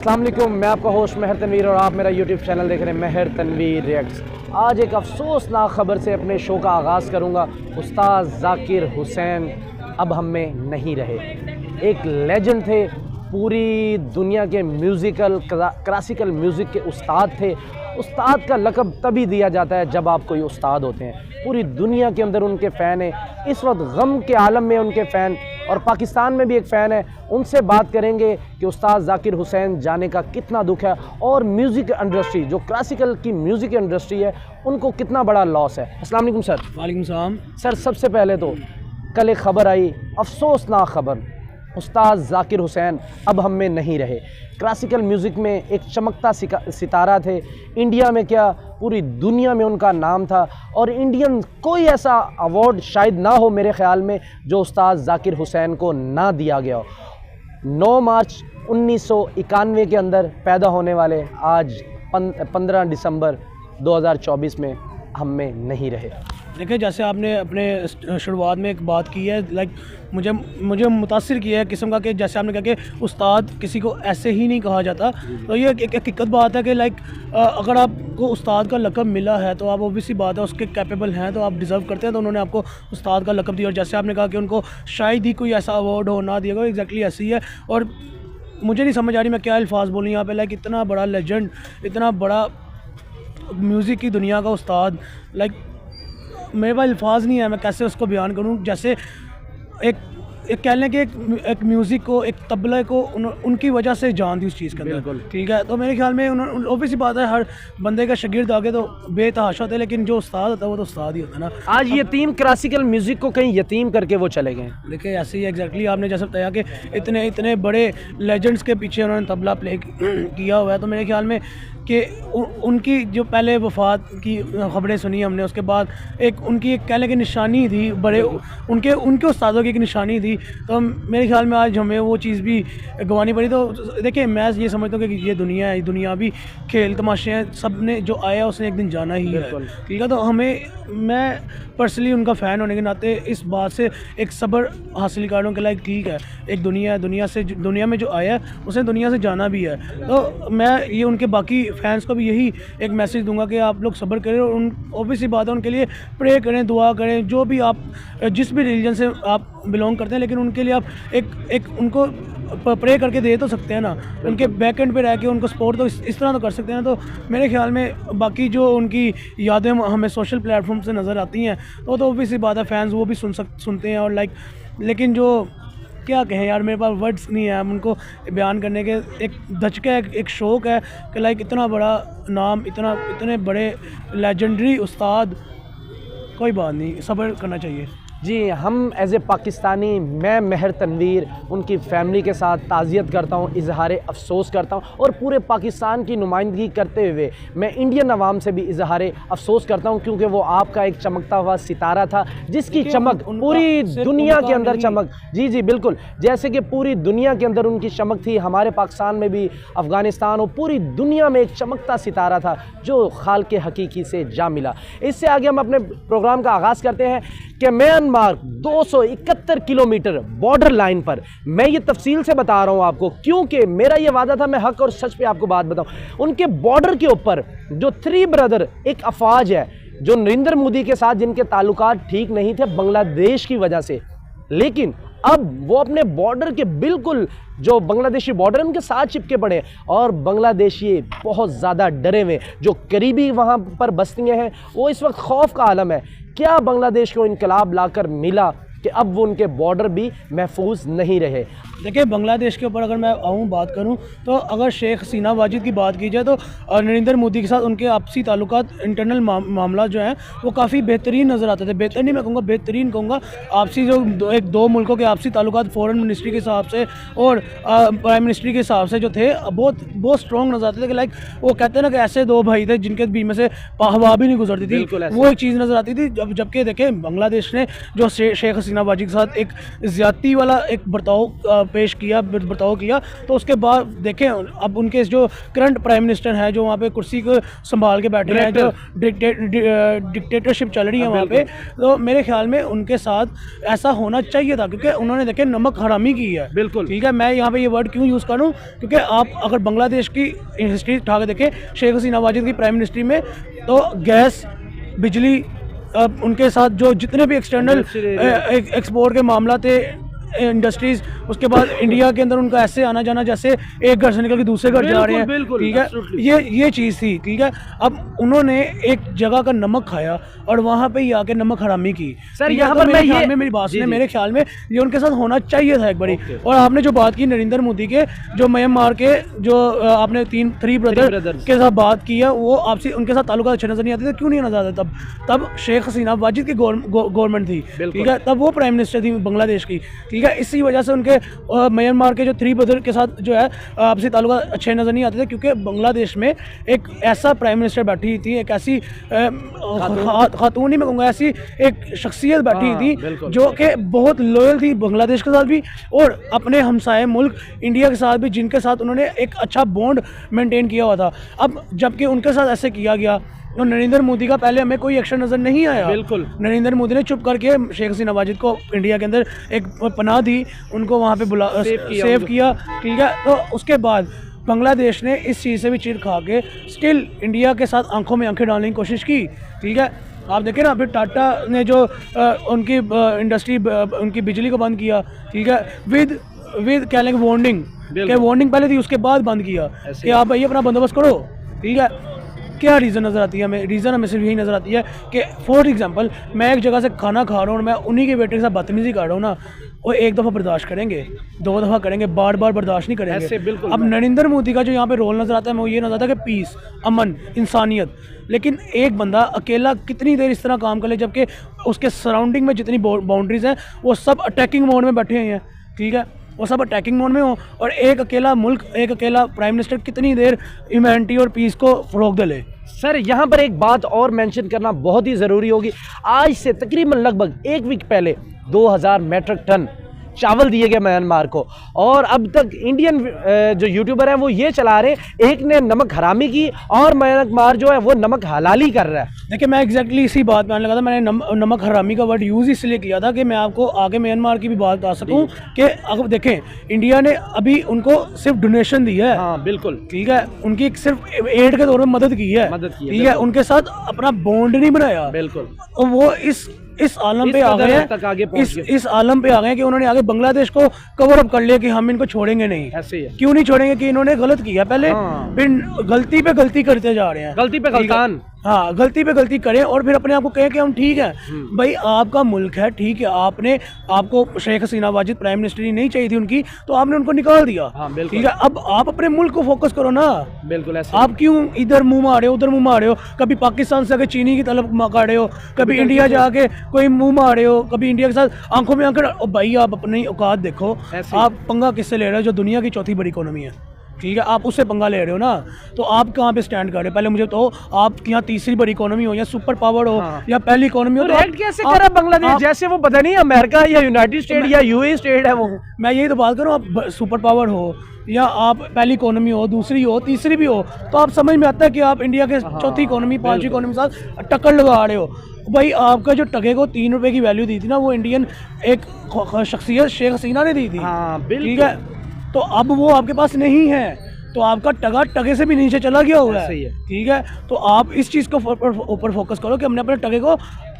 अस्सलाम वालेकुम, मैं आपका होस्ट महर तनवीर और आप मेरा यूट्यूब चैनल देख रहे हैं महर तनवीर रिएक्ट्स। आज एक अफसोसनाक ख़बर से अपने शो का आगाज़ करूंगा। उस्ताद ज़ाकिर हुसैन अब हम में नहीं रहे। एक लेजेंड थे, पूरी दुनिया के क्लासिकल म्यूज़िक के उस्ताद थे। उस्ताद का लक़ब तभी दिया जाता है जब आप कोई उस्ताद होते हैं। पूरी दुनिया के अंदर उनके फ़ैन हैं। इस वक्त गम के आलम में उनके फ़ैन और पाकिस्तान में भी एक फ़ैन है। उनसे बात करेंगे कि उस्ताद ज़ाकिर हुसैन जाने का कितना दुख है और म्यूज़िक इंडस्ट्री जो क्लासिकल की म्यूज़िक इंडस्ट्री है उनको कितना बड़ा लॉस है। अस्सलाम वालेकुम सर। वालेकुम सलाम। सर, सबसे पहले तो कल एक ख़बर आई, अफसोसनाक ख़बर, उस्ताद ज़ाकिर हुसैन अब हम में नहीं रहे। क्लासिकल म्यूज़िक में एक चमकता सितारा थे। इंडिया में क्या पूरी दुनिया में उनका नाम था और इंडियन कोई ऐसा अवार्ड शायद ना हो मेरे ख़्याल में जो उस्ताद ज़ाकिर हुसैन को ना दिया गया हो। 9 मार्च 1991 के अंदर पैदा होने वाले आज 15 दिसंबर 2024 में हम में नहीं रहे। देखिए, जैसे आपने अपने शुरुआत में एक बात की है, लाइक मुझे मुतासिर किया है किस्म का कि जैसे आपने कहा कि उस्ताद किसी को ऐसे ही नहीं कहा जाता। तो ये एक हकीकत बात है कि लाइक अगर आपको उस्ताद का लक़ब मिला है तो आप ऑब्वियसली बात है उसके कैपेबल हैं, तो आप डिज़र्व करते हैं, तो उन्होंने आपको उस्ताद का लक़ब दिया। और जैसे आपने कहा कि उनको शायद ही कोई ऐसा अवार्ड हो ना दिया गया, एग्जैक्टली ऐसी है। और मुझे नहीं समझ आ रही मैं क्या अल्फाज बोलूँ यहाँ पर। लाइक इतना बड़ा लेजेंड, इतना बड़ा म्यूज़िक की दुनिया का उस्ताद, लाइक मेरे पास अल्फाज नहीं है, मैं कैसे उसको बयान करूं। जैसे एक कह लें कि एक म्यूज़िक को, एक तबला को उनकी वजह से जान दी उस चीज़ के अंदर, ठीक है। तो मेरे ख्याल में ऑब्वियसली बात है, हर बंदे का शागिर्द आगे तो बेतहाशा होता है, लेकिन जो उस्ताद होता है वो तो उस्ताद ही होता है ना। आज यतीम क्लासिकल म्यूज़िक को कहीं यतीम करके वो चले गए। देखिए, ऐसे ही एग्जैक्टली आपने जैसे बताया कि इतने बड़े लेजेंड्स के पीछे उन्होंने तबला प्ले किया हुआ है। तो मेरे ख्याल में कि उनकी जो पहले वफ़ात की ख़बरें सुनी हमने, उसके बाद एक उनकी एक कहने की निशानी थी, बड़े उनके उस्तादों की एक निशानी थी। तो मेरे ख्याल में आज हमें वो चीज़ भी गंवानी पड़ी। तो देखिए, मैं ये समझता हूँ कि ये दुनिया है, दुनिया भी खेल तमाशे हैं, सब ने जो आया उसने एक दिन जाना ही है, ठीक है। तो मैं पर्सनली उनका फ़ैन होने के नाते इस बात से एक सब्र हासिल कर रहा हूँ कि लाइक ठीक है, एक दुनिया है, दुनिया में जो आया है उसने दुनिया से जाना भी है। तो मैं ये उनके बाकी फैंस को भी यही एक मैसेज दूंगा कि आप लोग सब्र करें और ऑब्वियसली बात है उनके लिए प्रे करें, दुआ करें, जो भी आप जिस भी रिलीजन से आप बिलोंग करते हैं, लेकिन उनके लिए आप एक उनको प्रे करके दे तो सकते हैं ना, उनके बैक एंड पे रह के उनको सपोर्ट तो इस तरह तो कर सकते हैं। तो मेरे ख्याल में बाकी जो उनकी यादें हमें सोशल प्लेटफॉर्म से नज़र आती हैं तो ऑब्वियसली बात है फैंस वो भी सुनते हैं और लाइक, लेकिन जो क्या कहें यार, मेरे पास वर्ड्स नहीं है उनको बयान करने के। एक धचका है, एक शौक़ है कि लाइक इतना बड़ा नाम, इतने बड़े लेजेंडरी उस्ताद, कोई बात नहीं, सब्र करना चाहिए। जी, हम एज़ ए पाकिस्तानी, मैं महर तनवीर उनकी फ़ैमिली के साथ ताज़ियत करता हूँ, इजहार अफ़सोस करता हूँ और पूरे पाकिस्तान की नुमाइंदगी करते हुए मैं इंडियन अवाम से भी इजहार अफ़सोस करता हूँ, क्योंकि वो आपका एक चमकता हुआ सितारा था जिसकी चमक पूरी दुनिया के अंदर चमक, जी बिल्कुल, जैसे कि पूरी दुनिया के अंदर उनकी चमक थी, हमारे पाकिस्तान में भी, अफ़गानिस्तान और पूरी दुनिया में एक चमकता सितारा था जो खालिक़ हकीकी से जा मिला। इससे आगे हम अपने प्रोग्राम का आगाज़ करते हैं कि म्यांमार 271 किलोमीटर बॉर्डर लाइन पर, मैं ये तफसील से बता रहा हूँ आपको क्योंकि मेरा ये वादा था, मैं हक और सच पे आपको बात बताऊँ। उनके बॉर्डर के ऊपर जो 3 ब्रदर, एक अफवाज है जो नरेंद्र मोदी के साथ जिनके ताल्लुकात ठीक नहीं थे बांग्लादेश की वजह से, लेकिन अब वो अपने बॉर्डर के बिल्कुल जो बांग्लादेशी बॉर्डर उनके साथ चिपके पड़े और बांग्लादेशी बहुत ज़्यादा डरे हुए, जो करीबी वहाँ पर बस्तियाँ हैं, वो इस वक्त खौफ का आलम है। क्या बांग्लादेश को इनकलाब लाकर मिला कि अब वो उनके बॉर्डर भी महफूज नहीं रहे। देखिए, बांग्लादेश के ऊपर अगर मैं बात करूं तो अगर शेख हसीना वाजिद की बात की जाए तो नरेंद्र मोदी के साथ उनके आपसी ताल्लुकात, इंटरनल मामला जो हैं वो काफ़ी बेहतरीन नज़र आते थे। बेहतर नहीं मैं कहूँगा, बेहतरीन कहूँगा। आपसी जो दो मुल्कों के आपसी ताल्लुकात फॉरेन मिनिस्ट्री के हिसाब से और प्राइम मिनिस्ट्री के हिसाब से जो थे बहुत स्ट्रॉन्ग नज़र आते थे। कि लाइक वो कहते हैं ना कि ऐसे 2 भाई थे जिनके बीच में से हवा भी नहीं गुजरती थी, वो एक चीज़ नज़र आती थी। जबकि देखें, बांग्लादेश ने जो शेख हसीना वाजिद के साथ एक ज़्यादती वाला एक बर्ताव पेश किया, बर्ताव किया। तो उसके बाद देखें अब उनके जो करंट प्राइम मिनिस्टर हैं, जो वहाँ पे कुर्सी को संभाल के बैठे हैं, जो डिक्टेटरशिप चल रही है वहाँ पे, तो मेरे ख्याल में उनके साथ ऐसा होना चाहिए था, क्योंकि उन्होंने देखे नमक हरामी की है। बिल्कुल ठीक है, मैं यहाँ पे ये वर्ड क्यों यूज़ करूँ, क्योंकि आप अगर बांग्लादेश की हिस्ट्री उठा के देखें शेख हसीना वाजिद की प्राइम मिनिस्ट्री में, तो गैस, बिजली, उनके साथ जो जितने भी एक्सटर्नल एक्सपोर्ट के मामला थे, इंडस्ट्रीज, उसके बाद इंडिया के अंदर उनका ऐसे आना जाना जैसे एक घर से निकल के दूसरे घर जा रहे हैं। ठीक है, ये चीज़ थी। ठीक है, अब उन्होंने एक जगह का नमक खाया और वहाँ पे ही आके नमक हरामी की। सर यहाँ पर मेरी बात सुने, मेरे ख्याल में ये उनके साथ होना चाहिए था एक बड़ी। और आपने जो बात की नरेंद्र मोदी के, जो म्यांमार के जो आपने थ्री ब्रदर के साथ बात की है, वो आपसे उनके साथ ताल्लुकात अच्छे नजर नहीं आते थे। क्यों नहीं नजर आते? तब शेख हसीना वाजिद की गवर्नमेंट थी। ठीक है, तब वो प्राइम मिनिस्टर थी बांग्लादेश की। ठीक है, इसी वजह से उनके म्यांमार के जो थ्री ब्रदर के साथ जो है आपसी ताल्लुकात अच्छे नज़र नहीं आते थे, क्योंकि बांग्लादेश में एक ऐसा प्राइम मिनिस्टर बैठी थी, एक ऐसी खातून ही मैं कहूँगा, ऐसी एक शख्सियत बैठी थी जो कि बहुत लॉयल थी बांग्लादेश के साथ भी और अपने हमसाये मुल्क इंडिया के साथ भी, जिनके साथ उन्होंने एक अच्छा बॉन्ड मेंटेन किया हुआ था। अब जबकि उनके साथ ऐसे किया गया, तो नरेंद्र मोदी का पहले हमें कोई एक्शन नज़र नहीं आया। बिल्कुल, नरेंद्र मोदी ने चुप करके शेख हसीना वाजिद को इंडिया के अंदर एक पनाह दी, उनको वहाँ पे सेव किया। ठीक है, तो उसके बाद बांग्लादेश ने इस चीज़ से भी चिढ़ खा के स्टिल इंडिया के साथ आंखों में आंखें डालने की कोशिश की। ठीक है, आप देखें ना, फिर टाटा ने जो उनकी इंडस्ट्री, उनकी बिजली को बंद किया। ठीक है, विद क्या लेंगे वार्निंग, वार्निंग पहले थी, उसके बाद बंद किया कि आप भाई अपना बंदोबस्त करो। ठीक है, क्या रीज़न नज़र आती है हमें? रीज़न हमें सिर्फ यही नज़र आती है कि फॉर एग्जांपल मैं एक जगह से खाना खा रहा हूँ और मैं उन्हीं के बेटे के साथ बदतमीजी कर रहा हूँ ना, वो एक दफ़ा बर्दाश्त करेंगे, दो दफ़ा करेंगे, बार बार बर्दाश्त नहीं करेंगे। अब नरेंद्र मोदी का जो यहाँ पे रोल नज़र आता है, वो ये नज़र आता है कि पीस, अमन, इंसानियत। लेकिन एक बंदा अकेला कितनी देर इस तरह काम कर ले, जबकि उसके सराउंडिंग में जितनी बाउंड्रीज़ हैं वो सब अटैकिंग मोड में बैठे हुए हैं। ठीक है, वो सब अटैकिंग मोड में हो, और एक अकेला मुल्क, एक अकेला प्राइम मिनिस्टर कितनी देर ह्यूमैनिटी और पीस को फ़रोग़ दे ले। सर यहाँ पर एक बात और मेंशन करना बहुत ही ज़रूरी होगी। आज से तकरीबन लगभग एक वीक पहले 2000 मेट्रिक टन चावल दिए गए म्यांमार को, और अब तक इंडियन जो यूट्यूबर हैं वो ये चला रहे एक ने नमक हरामी की और म्यांमार जो है वो नमक हलाली कर रहा है। देखिए, मैं एग्जैक्टली इसी बात में आने लगा था। मैंने नमक हरामी का वर्ड यूज़ इसलिए किया था कि मैं आपको आगे म्यांमार की भी बात बता सकूं कि अगर देखें, इंडिया ने अभी उनको सिर्फ डोनेशन दी है। हाँ बिल्कुल, ठीक है, उनकी सिर्फ एड के तौर पर मदद की है। ठीक है, उनके साथ अपना बॉन्ड नहीं बनाया। बिल्कुल, और वो इस आलम पे आ गए हैं, इस आलम पे आ गए कि उन्होंने आगे बांग्लादेश को कवर अप कर लिया कि हम इनको छोड़ेंगे नहीं। ऐसे ही है। क्यों नहीं छोड़ेंगे? कि इन्होंने गलत किया पहले, फिर गलती पे गलती करते जा रहे हैं, गलती पे गलतान। हाँ, गलती पे गलती करें और फिर अपने आप को कहें कि हम ठीक है। भाई आपका मुल्क है, ठीक है, आपको शेख हसीना वाजिद प्राइम मिनिस्टर ही नहीं चाहिए थी उनकी, तो आपने उनको निकाल दिया। ठीक है, अब आप अपने मुल्क को फोकस करो ना। बिल्कुल, ऐसे आप क्यों इधर मुंह मार रहे हो, उधर मुंह मार रहे हो? कभी पाकिस्तान से आके चीनी की तलब कर रहे हो, कभी इंडिया जाके कोई मुंह मार रहे हो, कभी इंडिया के साथ आंखों में आंखें। भाई आप अपनी औकात देखो, आप पंगा किससे ले रहे हो? जो दुनिया की चौथी बड़ी इकोनॉमी है। ठीक है, आप उससे पंगा ले रहे हो ना, तो आप कहाँ पे स्टैंड कर रहे हो? पहले मुझे तो आप यहाँ तीसरी बड़ी इकोनॉमी हो या सुपर पावर हो या पहली इकोनॉमी हो, तो एक्ट कैसे कर रहा है बांग्लादेश जैसे वो पता नहीं अमेरिका या यूनाइटेड स्टेट या यूएई स्टेट है वो। मैं यही तो बात करूँ, आप सुपर पावर हो या आप पहली इकोनॉमी हो, दूसरी हो, तीसरी भी हो, तो आप समझ में आता है कि आप इंडिया के चौथी इकोनॉमी, पांचवी इकोनॉमी के साथ टक्कर लगा रहे हो। भाई आपका जो टके को 3 रुपए की वैल्यू दी थी ना, वो इंडियन एक शख्सियत शेख हसीना ने दी थी। ठीक है, तो अब वो आपके पास नहीं है, तो आपका टगा टगे से भी नीचे चला गया हुआ है। ठीक है, तो आप इस चीज़ को ऊपर फोकस करो कि हमने अपने टगे को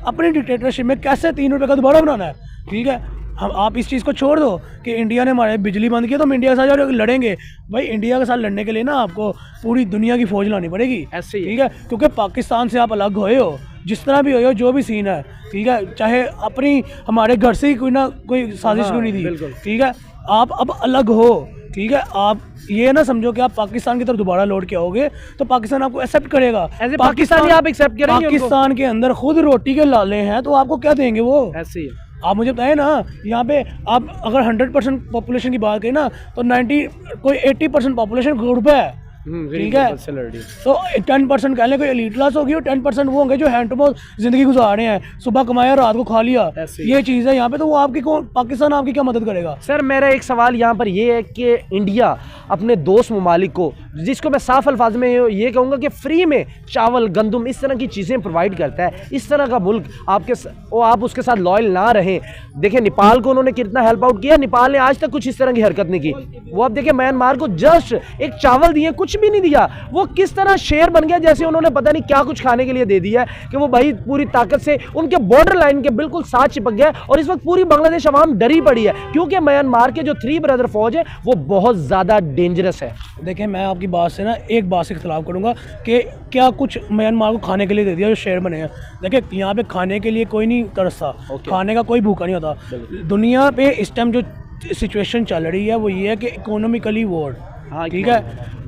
अपनी डिक्टेटरशिप में कैसे 3 रुपए का दोबारा बनाना है। ठीक है, आप इस चीज़ को छोड़ दो कि इंडिया ने हमारे बिजली बंद की तो हम इंडिया के साथ लड़ेंगे। भाई इंडिया के साथ लड़ने के लिए ना आपको पूरी दुनिया की फौज लानी पड़ेगी। ठीक है, क्योंकि पाकिस्तान से आप अलग हुए हो, जिस तरह भी हो, जो भी सीन है। ठीक है, चाहे अपनी हमारे घर से ही कोई ना कोई साजिश क्यों नहीं थी। ठीक है, आप अब अलग हो। ठीक है, आप ये ना समझो कि आप पाकिस्तान की तरफ दोबारा लौट के आओगे तो पाकिस्तान आपको एक्सेप्ट करेगा। पाकिस्तानी आप एक्सेप्ट करेंगे? पाकिस्तान के अंदर खुद रोटी के लाले हैं, तो आपको क्या देंगे वो? ऐसे ही है। आप मुझे बताएं ना, यहाँ पे आप अगर 100% पॉपुलेशन की बात करें ना, तो 80% पॉपुलेशन घुड़प है। ठीक है। तो 10% कह लें कोई एलीट क्लास होगी और 10% वो होंगे जो हैंड टू माउथ जिंदगी गुजार रहे हैं, सुबह कमाया रात को खा लिया, ये चीज़ है यहाँ पे। तो वो आपकी कौन, पाकिस्तान आपकी क्या मदद करेगा? सर मेरा एक सवाल यहाँ पर ये है कि इंडिया अपने दोस्त ममालिक को, जिसको मैं साफ अल्फाज में ये कहूँगा कि फ्री में चावल गंदम इस तरह की चीज़ें प्रोवाइड करता है, इस तरह का मुल्क आप उसके साथ लॉयल ना रहें। देखिए नेपाल को उन्होंने कितना हेल्प आउट किया, नेपाल ने आज तक कुछ इस तरह की हरकत नहीं की। वो अब देखिए म्यांमार को जस्ट एक चावल दिए, कुछ भी नहीं दिया, वो किस तरह शेर बन गया, जैसे उन्होंने पता नहीं क्या कुछ खाने के लिए दे दिया है कि वो भाई पूरी ताकत से उनके बॉर्डर लाइन के बिल्कुल साथ चिपक गया। और इस वक्त पूरी बांग्लादेश अवाम डरी पड़ी है क्योंकि म्यांमार के जो 3 ब्रदर फौज है वो बहुत ज़्यादा डेंजरस है। देखिए मैं आपकी बात से ना एक बात से इख्तलाफ करूँगा कि क्या कुछ म्यांमार को खाने के लिए दे दिया जो शेर बने हैं। देखिए यहाँ पे खाने के लिए कोई नहीं तरसता, खाने का कोई भूखा नहीं होता। दुनिया पे इस टाइम जो सिचुएशन चल रही है वो ये है कि इकोनॉमिकली वॉर, ठीक है,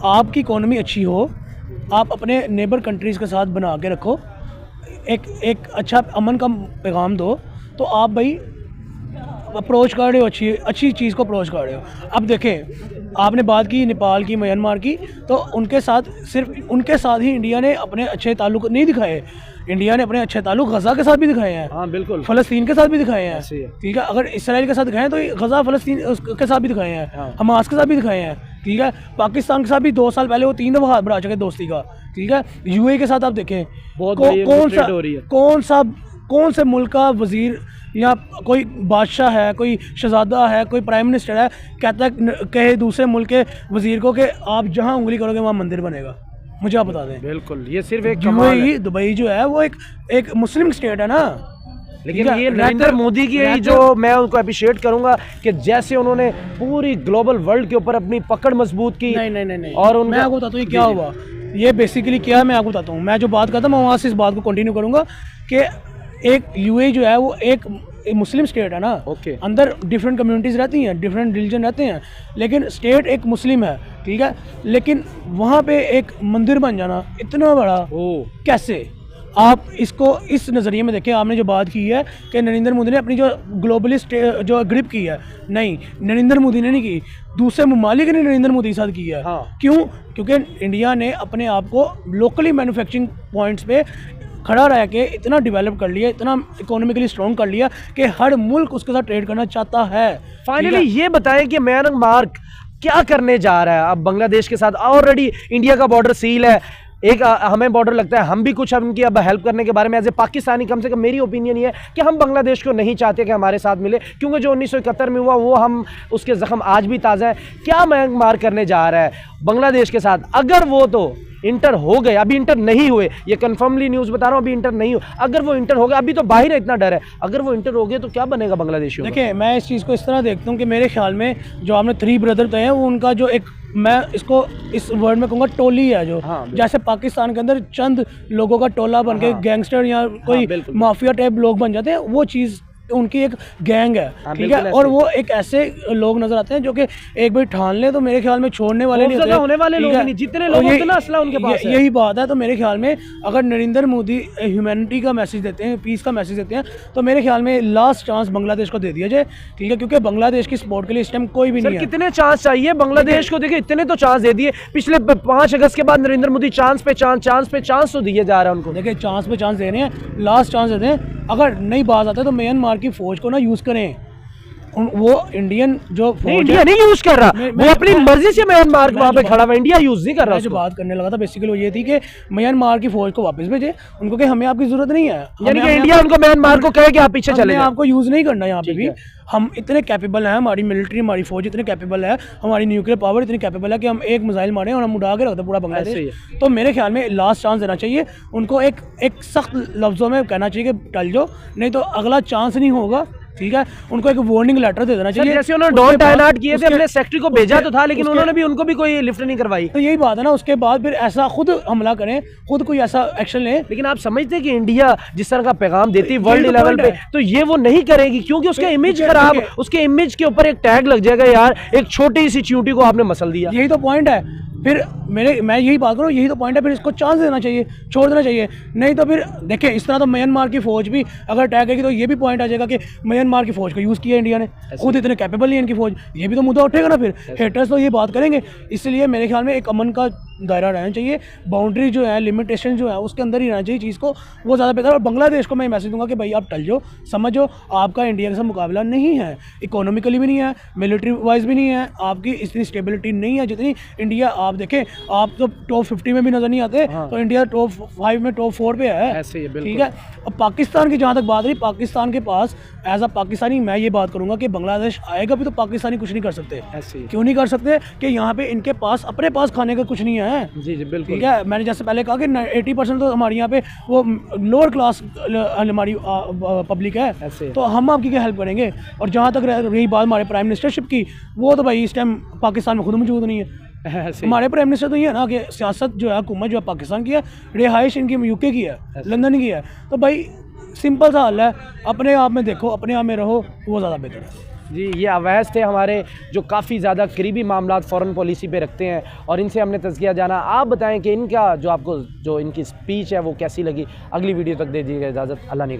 आपकी इकोनॉमी अच्छी हो, आप अपने नेबर कंट्रीज़ के साथ बना के रखो, एक अच्छा अमन का पैगाम दो, तो आप भाई अप्रोच कर रहे हो, अच्छी चीज़ को अप्रोच कर रहे हो। अब देखें आपने बात की नेपाल की, म्यांमार की, तो उनके साथ सिर्फ उनके साथ ही इंडिया ने अपने अच्छे ताल्लुक नहीं दिखाए, इंडिया ने अपने अच्छे ताल्लुक गज़ा के साथ भी दिखाए हैं। हाँ बिल्कुल। फ़लस्तीन के साथ भी दिखाए हैं, ठीक है। अगर इसराइल के साथ दिखाए तो गज़ा फ़लस्तीन के साथ भी दिखाए हैं, हमास के साथ भी दिखाए हैं, ठीक है। पाकिस्तान के साथ भी 2 साल पहले वो 3 दफ़ा बढ़ा चुके दोस्ती का, ठीक है। यूएई के साथ आप देखें कौन से मुल्क का वज़ीर या कोई बादशाह है, कोई शहजादा है, कोई प्राइम मिनिस्टर है, कहता है कहे दूसरे मुल्क के वज़ीर को कि आप जहाँ उंगली करोगे वहाँ मंदिर बनेगा? मुझे आप बता दें। बिल्कुल, ये सिर्फ एक यूएई, दुबई जो है वो एक मुस्लिम स्टेट है ना। लेकिन ये नरेंद्र मोदी की जो मैं उनको अप्रिशिएट करूंगा कि जैसे उन्होंने पूरी ग्लोबल वर्ल्ड के ऊपर अपनी पकड़ मजबूत की। नहीं। और मैं आपको बताता हूँ क्या हुआ, ये बेसिकली क्या है मैं आपको बताता हूँ। मैं जो बात करता हूँ मैं वहाँ से इस बात को कंटिन्यू करूँगा कि एक यूएई जो है वो एक मुस्लिम स्टेट है ना, अंदर डिफरेंट कम्युनिटीज़ रहती हैं, डिफरेंट रिलीजन रहते हैं, लेकिन स्टेट एक मुस्लिम है, ठीक है। लेकिन वहाँ पे एक मंदिर बन जाना इतना बड़ा, कैसे? आप इसको इस नज़रिए में देखें। आपने जो बात की है कि नरेंद्र मोदी ने अपनी जो ग्लोबलिस्ट जो ग्रिप की है, नहीं, नरेंद्र मोदी ने नहीं की, दूसरे ममालिक ने नरेंद्र मोदी के साथ की है। क्यों? क्योंकि इंडिया ने अपने आप को लोकली मैन्युफैक्चरिंग पॉइंट्स पे खड़ा रह के इतना डेवलप कर लिया, इतना इकोनॉमिकली स्ट्रॉन्ग कर लिया कि हर मुल्क उसके साथ ट्रेड करना चाहता है। फाइनली ये बताएं कि म्यांमार क्या करने जा रहा है अब बांग्लादेश के साथ? ऑलरेडी इंडिया का बॉर्डर सील है, एक हमें बॉर्डर लगता है, हम भी कुछ उनकी अब हेल्प करने के बारे में एज ए पाकिस्तानी, कम से कम मेरी ओपिनियन ये है कि हम बांग्लादेश को नहीं चाहते कि हमारे साथ मिले, क्योंकि जो 1971 में हुआ वो हम उसके जख्म आज भी ताज़ा है। क्या म्यांमार करने जा रहा है बांग्लादेश के साथ? अगर वो तो इंटर हो गए, अभी इंटर नहीं हुए, ये कन्फर्मली न्यूज़ बता रहा हूँ, अभी इंटर नहीं हुए, अगर वो इंटर हो गए, अभी तो बाहर इतना डर है, अगर वो इंटर हो गए तो क्या बनेगा बांग्लादेशियों? देखिए मैं इस चीज़ को इस तरह देखता हूँ कि मेरे ख्याल में जो आपने 3 ब्रदर तय हैं वो उनका जो एक, मैं इसको इस वर्ड में कहूँगा टोली है जो, जैसे पाकिस्तान के अंदर चंद लोगों का टोला बन के गैंगस्टर या कोई माफिया टाइप लोग बन जाते हैं, वो चीज़ उनकी एक गैंग है, ठीक है। और वो एक ऐसे लोग नजर आते हैं जो कि एक बार ठान ले तो मेरे ख्याल में छोड़ने वाले नहीं होते, होने वाले लोग नहीं, जितने लोग उतना असला उनके पास है। यही बात है। तो मेरे ख्याल में अगर नरेंद्र मोदी ह्यूमैनिटी का मैसेज देते हैं, पीस का मैसेज देते हैं, तो मेरे ख्याल में लास्ट चांस बांग्लादेश को दे दिया जाए, ठीक है, क्योंकि बांग्लादेश की सपोर्ट के लिए इस टाइम कोई भी नहीं है। कितने चांस चाहिए बांग्लादेश को? देखिए इतने तो चांस दे दिए, पिछले 5 अगस्त के बाद नरेंद्र मोदी चांस पे चांस तो दिए जा रहा है उनको। देखिए चांस पे चांस दे रहे हैं, लास्ट चांस देते हैं। अगर नहीं बात आता तो म्यांमार की फौज को ना यूज़ करें, वो इंडियन जो इंडिया नहीं यूज कर रहा, वो अपनी मर्जी से म्यांमार वहाँ पे खड़ा हुआ, इंडिया यूज नहीं कर रहा। जो बात करने लगा था बेसिकली वो ये थी कि म्यांमार की फौज को वापस भेजे, उनको कि हमें आपकी जरूरत नहीं है, यानी कि इंडिया उनको म्यांमार को कहे कि आप पीछे चले जाओ, आपको यूज नहीं करना यहाँ पे भी। हम इतने कैपेबल हैं, हमारी मिलिट्री, हमारी फौज इतनी कैपेबल है, हमारी न्यूक्लियर पावर इतनी कैपेबल है कि हम एक मिसाइल मारें और हम उड़ा के रखते पूरा बांग्लादेश। तो मेरे ख्याल में लास्ट चांस देना चाहिए उनको, एक सख्त लफ्ज़ों में कहना चाहिए कि टल जाओ, नहीं तो अगला चांस नहीं होगा, ठीक है। उनको एक वार्निंग लेटर दे देना चाहिए, जैसे उन्होंने डॉन टाइनाट किए थे, अपने सेक्रेटरी को भेजा तो था, लेकिन उन्होंने भी उनको भी कोई लिफ्ट नहीं करवाई। तो यही बात है ना, उसके बाद फिर ऐसा खुद हमला करें, खुद कोई ऐसा एक्शन लें। लेकिन आप समझते हैं कि इंडिया जिस तरह का पैगाम देती है वर्ल्ड लेवल पे, तो ये वो नहीं करेगी क्योंकि उसका इमेज खराब, उसके इमेज के ऊपर एक टैग लग जाएगा, यार एक छोटी सी चींटी को आपने मसल दिया। यही तो पॉइंट है। फिर मैं यही बात करूँ, यही तो पॉइंट है। फिर इसको चांस देना चाहिए, छोड़ देना चाहिए, नहीं तो फिर देखिए इस तरह तो म्यांमार की फौज भी अगर अटैक करेगी तो ये भी पॉइंट आ जाएगा कि म्यांमार की फौज का यूज़ किया इंडिया ने, खुद इतने कैपेबल नहीं है इनकी फौज, ये भी तो मुद्दा उठेगा ना। फिर हेटर्स तो ये बात करेंगे, इसलिए मेरे ख्याल में एक अमन का दायरा रहना चाहिए, बाउंड्री जो है, लिमिटेशन जो है उसके अंदर ही रहना चाहिए चीज़ को, वो ज़्यादा बेहतर। और बांग्लादेश को मैं मैसेज दूंगा कि भाई आप टल जाओ, समझो आपका इंडिया के साथ मुकाबला नहीं है, इकोनॉमिकली भी नहीं है, मिलिट्री वाइज भी नहीं है, आपकी इतनी स्टेबिलिटी नहीं है जितनी इंडिया। आप देखें, आप तो टॉप 50 में भी नज़र नहीं आते, तो इंडिया टॉप 5 में, टॉप 4 पे है, ऐसे ही है, बिल्कुल। ठीक है। और पाकिस्तान की जहाँ तक बात रही, पाकिस्तान के पास एज अ पाकिस्तानी मैं ये बात करूँगा कि बांग्लादेश आएगा भी तो पाकिस्तानी कुछ नहीं कर सकते। ऐसे ही। क्यों नहीं कर सकते कि यहाँ पे इनके पास अपने पास खाने का कुछ नहीं है। जी जी बिल्कुल। ठीक है, मैंने जैसे पहले कहा कि 80% तो हमारे यहाँ पे वो लोअर क्लास हमारी पब्लिक ऐसे। है, तो हम आपकी क्या हेल्प करेंगे। और जहाँ तक रही बात हमारे प्राइम मिनिस्टरशिप की, वो तो भाई इस टाइम पाकिस्तान में खुद मौजूद नहीं है। ऐसे। हमारे प्राइम मिनिस्टर तो ये है ना कि सियासत जो है, हुकूमत जो है पाकिस्तान की है, रिहाइश इनकी यूके की है, लंदन की है। तो भाई सिंपल सा हल है, अपने आप में देखो, अपने आप में रहो, वो ज़्यादा बेहतर है। जी, ये अवैस थे हमारे जो काफ़ी ज़्यादा करीबी मामलात फ़ॉरेन पॉलिसी पे रखते हैं, और इनसे हमने तज़किया जाना। आप बताएं कि इनका जो आपको जो इनकी स्पीच है वो कैसी लगी। अगली वीडियो तक दे दीजिएगा इजाज़त। अल्लाह ने